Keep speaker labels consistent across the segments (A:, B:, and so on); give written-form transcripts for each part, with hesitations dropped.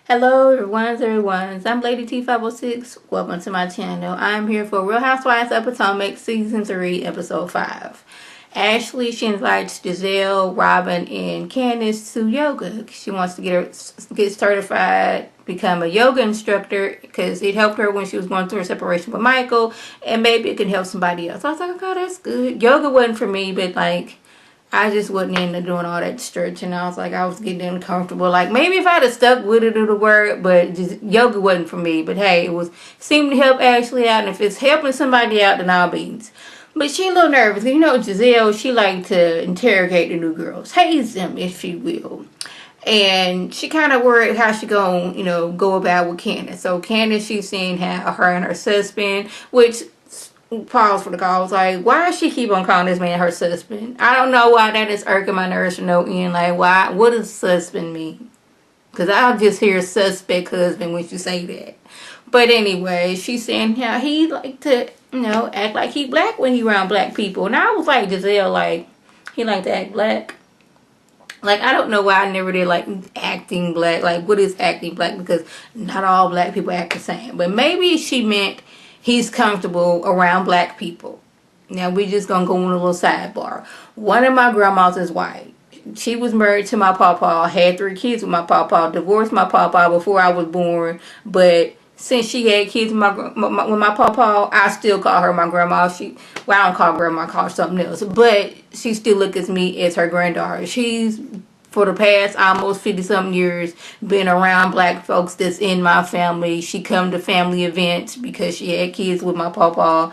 A: Hello everyone's. I'm Lady T506. Welcome to my channel. I'm here for Real Housewives of Potomac Season 3, Episode 5. Ashley, she invites Giselle, Robin, and Candace to yoga. She wants to get certified, become a yoga instructor because it helped her when she was going through a separation with Michael, and maybe it can help somebody else. I was like, oh, that's good. Yoga wasn't for me, but like, I just wasn't into doing all that stretching. I was like, I was getting uncomfortable. Like, maybe if I'd have stuck with it, it would have worked, but just yoga wasn't for me. But hey, it seemed to help Ashley out, and if it's helping somebody out, then all beans. But she a little nervous. You know, Giselle, she like to interrogate the new girls, haze them, if she will. And she kind of worried how she gonna, go about with Candace. So Candace, she's seeing how her and her husband, which, pause for the call, was like, why does she keep on calling this man her husband? I don't know why that is irking my nerves to no end. Like, why? What does husband mean? Because I'll just hear suspect husband when you say that. But anyway, she's saying how he like to, act like he black when he around black people. And I was like, Giselle, like, he like to act black. Like, I don't know why I never did like acting black. Like, what is acting black? Because not all black people act the same. But maybe she meant he's comfortable around black people. Now, we're just going to go on a little sidebar. One of my grandmas is white. She was married to my pawpaw, had 3 kids with my pawpaw, divorced my pawpaw before I was born. But since she had kids with my pawpaw, I still call her my grandma. I don't call her grandma, I call her something else. But she still looks at me as her granddaughter. She's, for the past almost 50-something years, been around black folks that's in my family. She come to family events because she had kids with my pawpaw.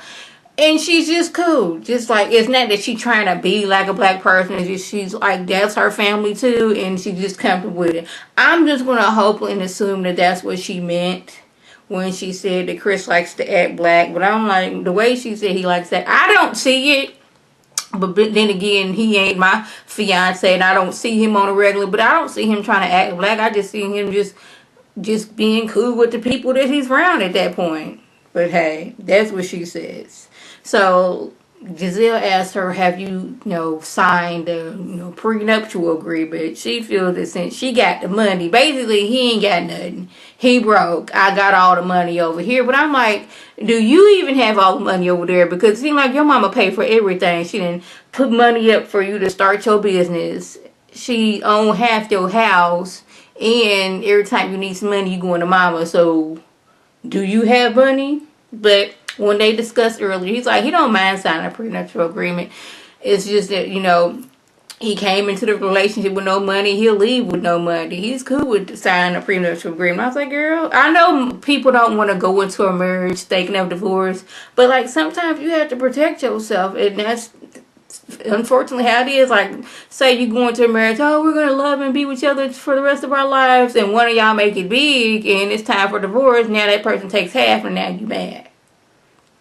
A: And she's just cool. Just like, it's not that she's trying to be like a black person. It's just she's like, that's her family too. And she's just comfortable with it. I'm just going to hope and assume that that's what she meant when she said that Chris likes to act black. But I'm like, the way she said he likes that, I don't see it. But then again, he ain't my fiance, and I don't see him on a regular. But I don't see him trying to act black. I just see him just being cool with the people that he's around at that point. But hey, that's what she says. So Giselle asked her, have you, signed a, prenuptial agreement? She feels that since she got the money, basically he ain't got nothing. He broke. I got all the money over here. But I'm like, do you even have all the money over there? Because it seems like your mama paid for everything. She didn't put money up for you to start your business. She owned half your house. And every time you need some money, you go into mama. So do you have money? But when they discussed earlier, he's like, he don't mind signing a prenuptial agreement. It's just that, he came into the relationship with no money. He'll leave with no money. He's cool with signing a prenuptial agreement. I was like, girl, I know people don't want to go into a marriage thinking of divorce. But, like, sometimes you have to protect yourself. And that's unfortunately how it is. Like, say you go into a marriage, oh, we're going to love and be with each other for the rest of our lives. And one of y'all make it big and it's time for divorce. Now that person takes half and now you mad.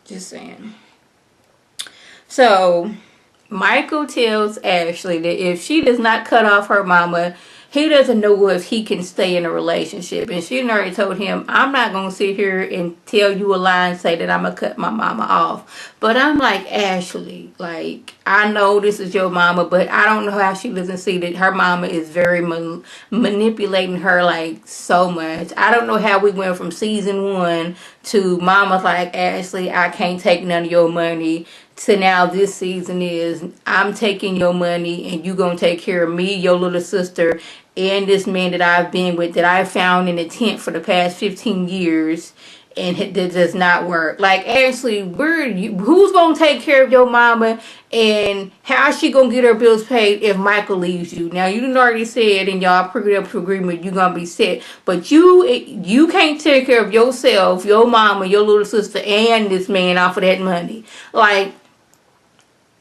A: Just saying. So Michael tells Ashley that if she does not cut off her mama, he doesn't know if he can stay in a relationship. And she already told him, I'm not going to sit here and tell you a lie and say that I'm going to cut my mama off. But I'm like, Ashley, like, I know this is your mama, but I don't know how she doesn't see that her mama is very manipulating her, like, so much. I don't know how we went from season 1 to mama's like, Ashley, I can't take none of your money, to now this season is, I'm taking your money and you gonna take care of me, your little sister, and this man that I've been with, that I found in a tent for the past 15 years, and it does not work. Like, Ashley, who's gonna take care of your mama, and how's she gonna get her bills paid if Michael leaves you? Now, you done already said in y'all prenuptial agreement you're gonna be set, but you can't take care of yourself, your mama, your little sister, and this man off of that money. Like,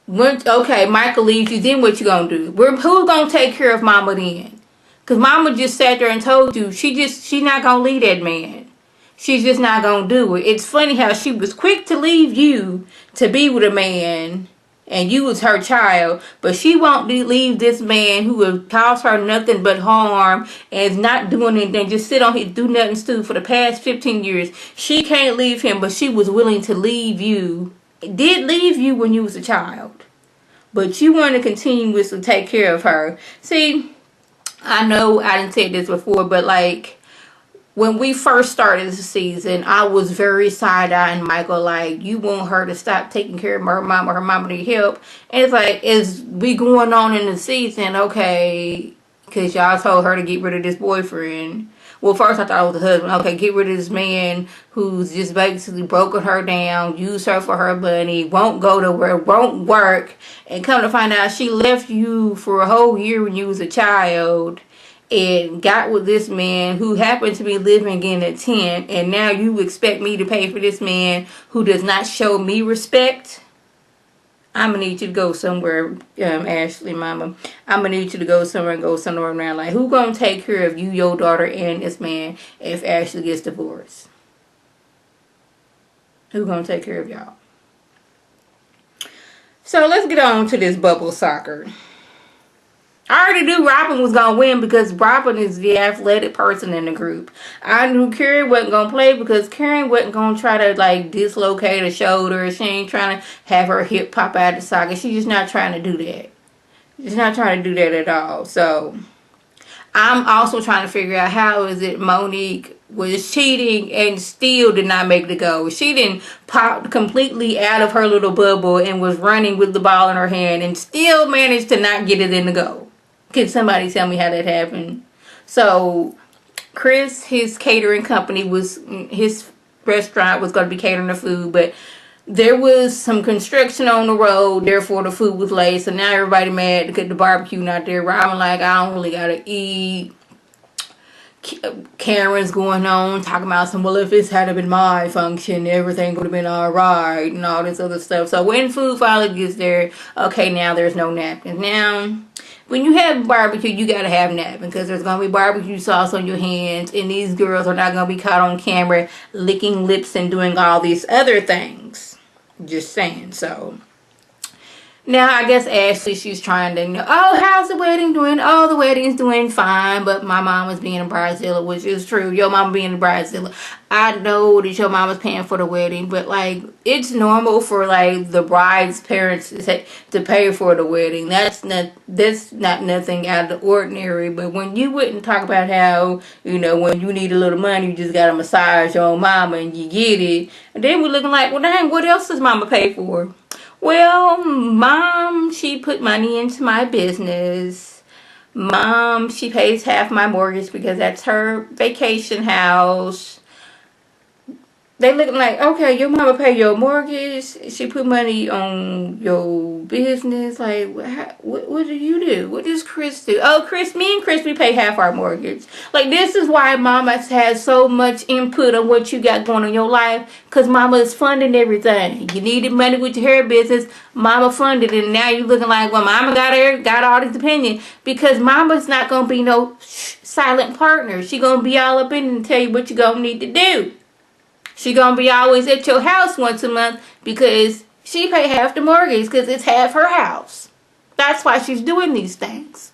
A: okay, Michael leaves you, then what you gonna do? Who's gonna take care of mama then? Because mama just sat there and told you she's not gonna leave that man. She's just not gonna do it. It's funny how she was quick to leave you to be with a man, and you was her child, but she won't leave this man who will cause her nothing but harm and is not doing anything, just sit on his do nothing stew for the past 15 years. She can't leave him, but she was willing to leave you. Did leave you when you was a child, but you want to continuously take care of her. See, I know I didn't say this before, but like, when we first started the season, I was very side-eyeing Michael, like, you want her to stop taking care of her mom, or her mama need help. And it's like, as we going on in the season, okay, because y'all told her to get rid of this boyfriend. Well, first I thought it was the husband. Okay, get rid of this man who's just basically broken her down, use her for her money, won't go to work, won't work, and come to find out she left you for a whole year when you was a child, and got with this man who happened to be living in a tent, and now you expect me to pay for this man who does not show me respect? I'm gonna need you to go somewhere, Ashley, mama. I'm gonna need you to go somewhere and go somewhere around. Like, who gonna take care of you, your daughter, and this man if Ashley gets divorced? Who gonna take care of y'all? So let's get on to this bubble soccer. I already knew Robin was going to win because Robin is the athletic person in the group. I knew Karen wasn't going to play because Karen wasn't going to try to, like, dislocate a shoulder. She ain't trying to have her hip pop out of the socket. She's just not trying to do that. She's not trying to do that at all. So, I'm also trying to figure out how is it Monique was cheating and still did not make the goal. She didn't pop completely out of her little bubble and was running with the ball in her hand and still managed to not get it in the goal. Can somebody tell me how that happened? So, Chris, his catering company his restaurant was going to be catering the food, but there was some construction on the road, therefore the food was late. So now everybody mad because the barbecue not there. Robin like, I don't really got to eat. Karen's going on talking about some, well, if this had been my function, everything would have been alright and all this other stuff. So when food finally gets there, okay, now there's no napkins. Now, when you have barbecue, you gotta have napkins because there's gonna be barbecue sauce on your hands, and these girls are not gonna be caught on camera licking lips and doing all these other things. Just saying. So now I guess Ashley, she's trying to, oh, how's the wedding doing? Oh, the wedding's doing fine, but my mom was being a bridezilla, which is true. Your mama being a bridezilla. I know that your mama's paying for the wedding, but like, it's normal for like the bride's parents to pay for the wedding. That's not nothing out of the ordinary. But when you wouldn't talk about how, you know, when you need a little money, you just gotta massage your own mama and you get it, and then we're looking like, well, dang, what else does mama pay for? Well, mom, she put money into my business. Mom, she pays half my mortgage because that's her vacation house. They looking like, okay, your mama pay your mortgage. She put money on your business. Like, what do you do? What does Chris do? Oh, me and Chris, we pay half our mortgage. Like, this is why mama has so much input on what you got going on in your life. Because mama is funding everything. You needed money with your hair business. Mama funded it. And now you looking like, well, mama got all this opinion. Because mama's not going to be no silent partner. She going to be all up in and tell you what you going to need to do. She gonna be always at your house once a month because she pay half the mortgage because it's half her house. That's why she's doing these things.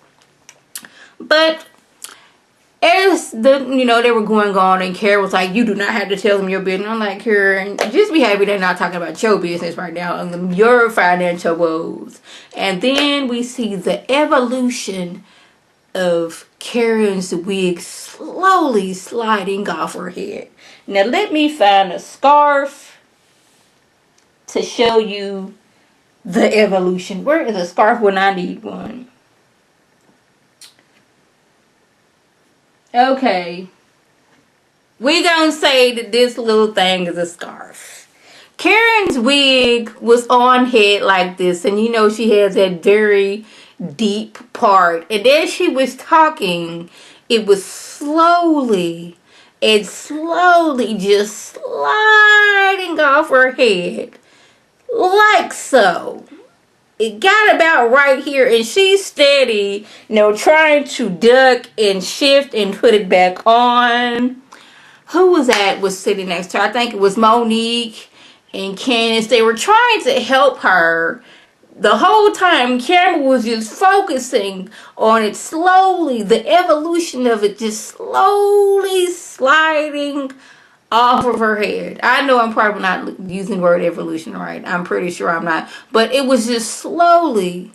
A: But as they were going on, and Karen was like, you do not have to tell them your business. I'm like, Karen, just be happy they're not talking about your business right now and your financial woes. And then we see the evolution of Karen's wig slowly sliding off her head. Now let me find a scarf to show you the evolution. Where is a scarf when I need one? Okay. We gonna say that this little thing is a scarf. Karen's wig was on head like this, and you know she has that very deep part. And as she was talking, it was slowly just sliding off her head like so. It got about right here, and she's steady, trying to duck and shift and put it back on. Who was sitting next to her? I think it was Monique and Candace. They were trying to help her. The whole time, camera was just focusing on it slowly, the evolution of it just slowly sliding off of her head. I know I'm probably not using the word evolution right. I'm pretty sure I'm not. But it was just slowly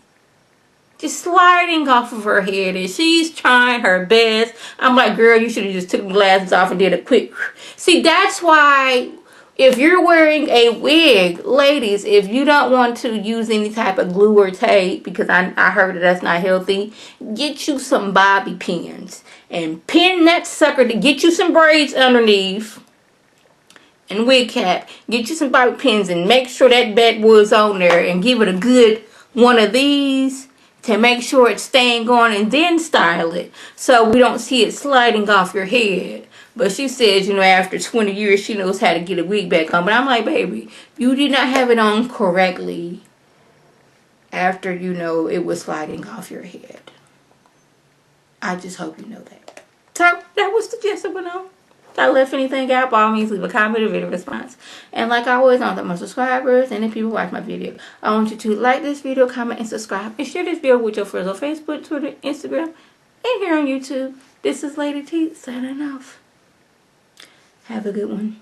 A: just sliding off of her head, and she's trying her best. I'm like, girl, you should have just took the glasses off and did a quick. See, that's why if you're wearing a wig, ladies, if you don't want to use any type of glue or tape, because I heard that that's not healthy, get you some bobby pins and pin that sucker to get you some braids underneath and wig cap. Get you some bobby pins and make sure that backwood's on there, and give it a good one of these to make sure it's staying on, and then style it so we don't see it sliding off your head. But she says, you know, after 20 years, she knows how to get a wig back on. But I'm like, baby, you did not have it on correctly after, you know, it was sliding off your head. I just hope you know that. So, that was the gist of it all. If I left anything out, by all means, leave a comment or video response. And like always, I want to thank my subscribers and the people who watch my video. I want you to like this video, comment, and subscribe. And share this video with your friends on Facebook, Twitter, Instagram, and here on YouTube. This is Lady T signing off. Have a good one.